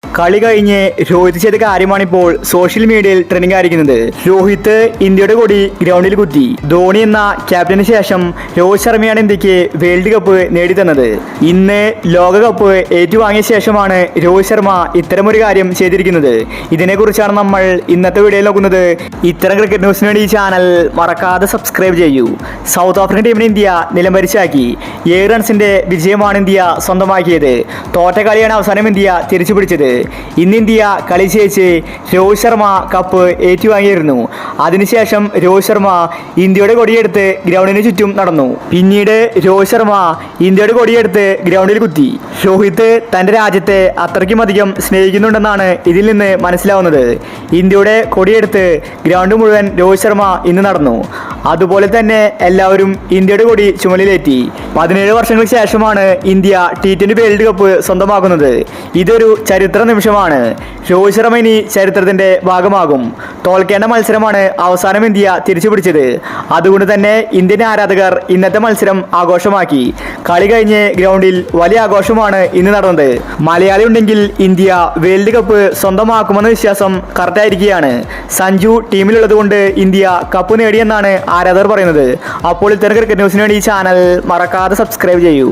കളി കഴിഞ്ഞ് രോഹിത് ചെയ്ത കാര്യമാണിപ്പോൾ സോഷ്യൽ മീഡിയയിൽ ട്രെൻഡിംഗ് ആയിരിക്കുന്നത്. രോഹിത് ഇന്ത്യയുടെ കൊടി ഗ്രൗണ്ടിൽ കുത്തി. ധോണി എന്ന ക്യാപ്റ്റന് ശേഷം രോഹിത് ശർമ്മയാണ് ഇന്ത്യക്ക് വേൾഡ് കപ്പ് നേടിത്തന്നത്. ഇന്ന് ലോകകപ്പ് ഏറ്റുവാങ്ങിയ ശേഷമാണ് രോഹിത് ശർമ്മ ഇത്തരമൊരു കാര്യം ചെയ്തിരിക്കുന്നത്. ഇതിനെക്കുറിച്ചാണ് നമ്മൾ ഇന്നത്തെ വീഡിയോയിൽ നോക്കുന്നത്. ഇത്തരം ക്രിക്കറ്റ് ന്യൂസിന് വേണ്ടി ഈ ചാനൽ മറക്കാതെ സബ്സ്ക്രൈബ് ചെയ്യൂ. സൗത്ത് ആഫ്രിക്കൻ ടീമിനെ ഇന്ത്യ നിലംപരിശാക്കി. 7 റൺസിന്റെ വിജയമാണ് ഇന്ത്യ സ്വന്തമാക്കിയത്. തോറ്റ കളിയാണ് അവസാനം ഇന്ത്യ തിരിച്ചു പിടിച്ചത്. ഇന്ന് ഇന്ത്യ കളി ജയിച്ച് രോഹിത് ശർമ്മ കപ്പ് ഏറ്റുവാങ്ങിയിരുന്നു. അതിനുശേഷം രോഹിത് ശർമ്മ ഇന്ത്യയുടെ കൊടിയെടുത്ത് ഗ്രൗണ്ടിന് ചുറ്റും നടന്നു. പിന്നീട് രോഹിത് ശർമ്മ ഇന്ത്യയുടെ കൊടിയെടുത്ത് ഗ്രൗണ്ടിൽ കുത്തി. രോഹിത് തൻ്റെ രാജ്യത്തെ അത്രയ്ക്കും അധികം സ്നേഹിക്കുന്നുണ്ടെന്നാണ് ഇതിൽ നിന്ന് മനസ്സിലാവുന്നത്. ഇന്ത്യയുടെ കൊടിയെടുത്ത് ഗ്രൗണ്ട് മുഴുവൻ രോഹിത് ശർമ്മ ഇന്ന് നടന്നു. അതുപോലെ തന്നെ എല്ലാവരും ഇന്ത്യയുടെ കൊടി ചുമലിലേറ്റി. 17 വർഷങ്ങൾക്ക് ശേഷമാണ് ഇന്ത്യ T20 വേൾഡ് കപ്പ് സ്വന്തമാക്കുന്നത്. ഇതൊരു ചരിത്ര നിമിഷമാണ്. രോഹിത് ശർമ്മ ഇനി ചരിത്രത്തിന്റെ ഭാഗമാകും. തോൽക്കേണ്ട മത്സരമാണ് അവസാനം ഇന്ത്യ തിരിച്ചു പിടിച്ചത്. അതുകൊണ്ട് തന്നെ ഇന്ത്യൻ ആരാധകർ ഇന്നത്തെ മത്സരം ആഘോഷമാക്കി. കളി കഴിഞ്ഞ് ഗ്രൗണ്ടിൽ വലിയ ആഘോഷമാണ് ഇന്ന് നടന്നത്. മലയാളി ഉണ്ടെങ്കിൽ ഇന്ത്യ വേൾഡ് കപ്പ് സ്വന്തമാക്കുമെന്ന വിശ്വാസം കറക്റ്റായിരിക്കുകയാണ്. സഞ്ജു ടീമിലുള്ളത് കൊണ്ട് ഇന്ത്യ കപ്പ് നേടിയെന്നാണ് ആരാധകർ പറയുന്നത്. അപ്പോൾ ഇത്തരം ക്രിക്കറ്റ് ന്യൂസിന് വേണ്ടി ഈ ചാനൽ മറക്കാതെ സബ്സ്ക്രൈബ് ചെയ്യൂ.